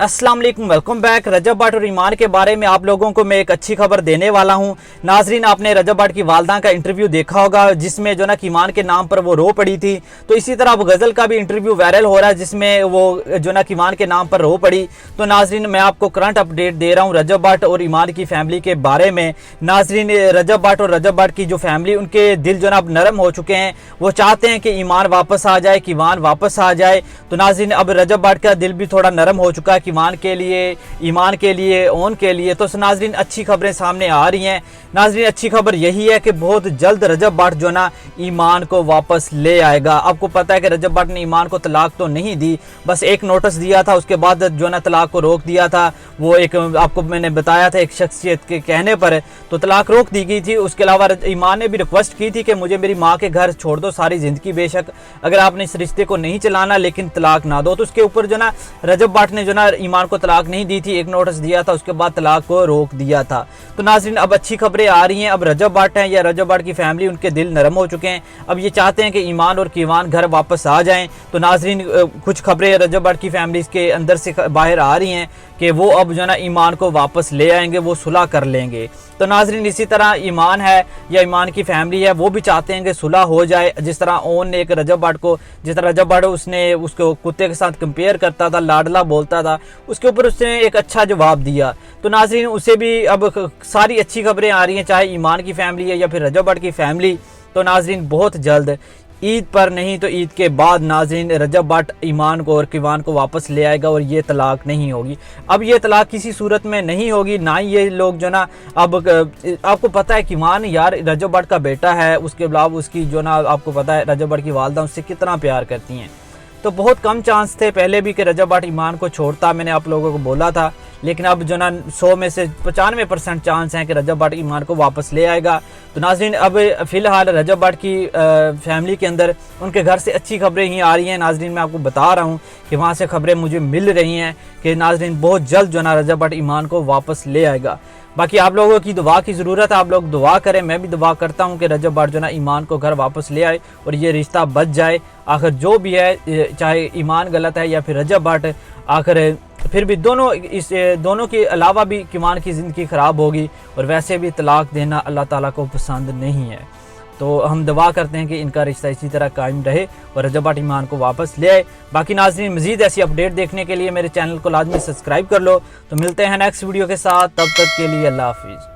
अस्सलाम वालेकुम, welcome back. रजब भट्ट और ईमान के बारे में आप लोगों को मैं एक अच्छी खबर देने वाला हूं। नाजरीन, आपने रजब भट्ट की वालदा का इंटरव्यू देखा होगा जिसमें जो ना ईमान के नाम पर वो रो पड़ी थी। तो इसी तरह अब गज़ल का भी इंटरव्यू वायरल हो रहा है जिसमें वो जो ना ईमान के नाम पर रो पड़ी। तो नाजरीन, मैं आपको करंट अपडेट दे रहा हूँ रजब भट्ट और ईमान की फैमिली के बारे में। नाजरीन, रजब भट्ट और रजब भट्ट की जो फैमिली, उनके दिल जो ना अब नरम हो चुके हैं। वो चाहते हैं कि ईमान वापस आ जाए, ईमान वापस आ जाए। तो नाजरीन, अब रजब भट्ट का दिल भी थोड़ा नरम हो चुका है ईमान के लिए, ईमान के लिए, ओन के लिए। तो नाजरीन, अच्छी खबरें सामने आ रही हैं। नाजरीन, अच्छी खबर यही है कि बहुत जल्द रजब भट्ट जो ना ईमान को वापस ले आएगा। आपको पता है कि रजब भट्ट ने ईमान को तलाक तो नहीं दी, बस एक नोटिस दिया था, उसके बाद जो ना तलाक को रोक दिया था। वो एक आपको मैंने बताया था एक शख्सियत के कहने पर तो तलाक रोक दी गई थी। उसके अलावा ईमान ने भी रिक्वेस्ट की थी कि मुझे मेरी माँ के घर छोड़ दो सारी ज़िंदगी, बेशक अगर आपने इस रिश्ते को नहीं चलाना लेकिन तलाक ना दो। तो उसके ऊपर जो ना रजब भट्ट ने जो ना ईमान को तलाक नहीं दी थी, एक नोटिस दिया था, उसके बाद तलाक को रोक दिया था। तो नाज़रीन, अब अच्छी खबरें आ रही हैं। अब रजब भट्ट हैं या रजब भट्ट की फैमिली, उनके दिल नरम हो चुके हैं। अब ये चाहते हैं कि ईमान और कीवान घर वापस आ जाएं। तो नाज़रीन, कुछ खबरें रजब भट्ट की फैमिली के अंदर से बाहर आ रही हैं कि वो अब जो ना ईमान को वापस ले आएंगे, वो सुलह कर लेंगे। तो नाज़रीन, इसी तरह ईमान है या ईमान की फैमिली है, वो भी चाहते हैं कि सुलह हो जाए। जिस तरह ओन ने एक रजब भट्ट को, जिस तरह रजब भट्ट उसने उसको कुत्ते के साथ कंपेयर करता था, लाडला बोलता था, उसके ऊपर उसने एक अच्छा जवाब दिया। तो नाज़रीन, उसे भी अब सारी अच्छी खबरें आ रही हैं, चाहे ईमान की फैमिली है या फिर रजब भट्ट की फैमिली। तो नाज़रीन, बहुत जल्द ईद पर नहीं तो ईद के बाद नाज़रीन रजब भट्ट ईमान को और कीवान को वापस ले आएगा और ये तलाक नहीं होगी। अब ये तलाक किसी सूरत में नहीं होगी, ना ही ये लोग जो ना अब आपको पता है कीवान यार रजब भट्ट का बेटा है, उसके अलावा उसकी जो ना आपको पता है रजब भट्ट की वालदा उससे कितना प्यार करती हैं। तो बहुत कम चांस थे पहले भी कि रजब भट्ट ईमान को छोड़ता, मैंने आप लोगों को बोला था। लेकिन अब जो ना 100 में से 95% चांस हैं कि रजब भट्ट ईमान को वापस ले आएगा। तो नाज़रीन, अब फ़िलहाल रजब भट्ट की फैमिली के अंदर उनके घर से अच्छी खबरें ही आ रही हैं। नाज़रीन, मैं आपको बता रहा हूँ कि वहाँ से खबरें मुझे मिल रही हैं कि नाज़रीन बहुत जल्द जो ना रजब भट्ट ईमान को वापस ले आएगा। बाकी आप लोगों की दुआ की ज़रूरत है, आप लोग दुआ करें। मैं भी दुआ करता हूँ कि रजब भट्ट जो ना ईमान को घर वापस ले आए और ये रिश्ता बच जाए। आखिर जो भी है, चाहे ईमान गलत है या फिर रजब भट्ट, आखिर फिर भी दोनों के अलावा भी ईमान की ज़िंदगी ख़राब होगी। और वैसे भी तलाक देना अल्लाह ताला को पसंद नहीं है। तो हम दुआ करते हैं कि इनका रिश्ता इसी तरह कायम रहे और रजब भट्ट ईमान को वापस ले आए। बाकी नाज़रीन, मज़ीद ऐसी अपडेट देखने के लिए मेरे चैनल को लाजमी सब्सक्राइब कर लो। तो मिलते हैं नेक्स्ट वीडियो के साथ, तब तक के लिए अल्लाह हाफिज़।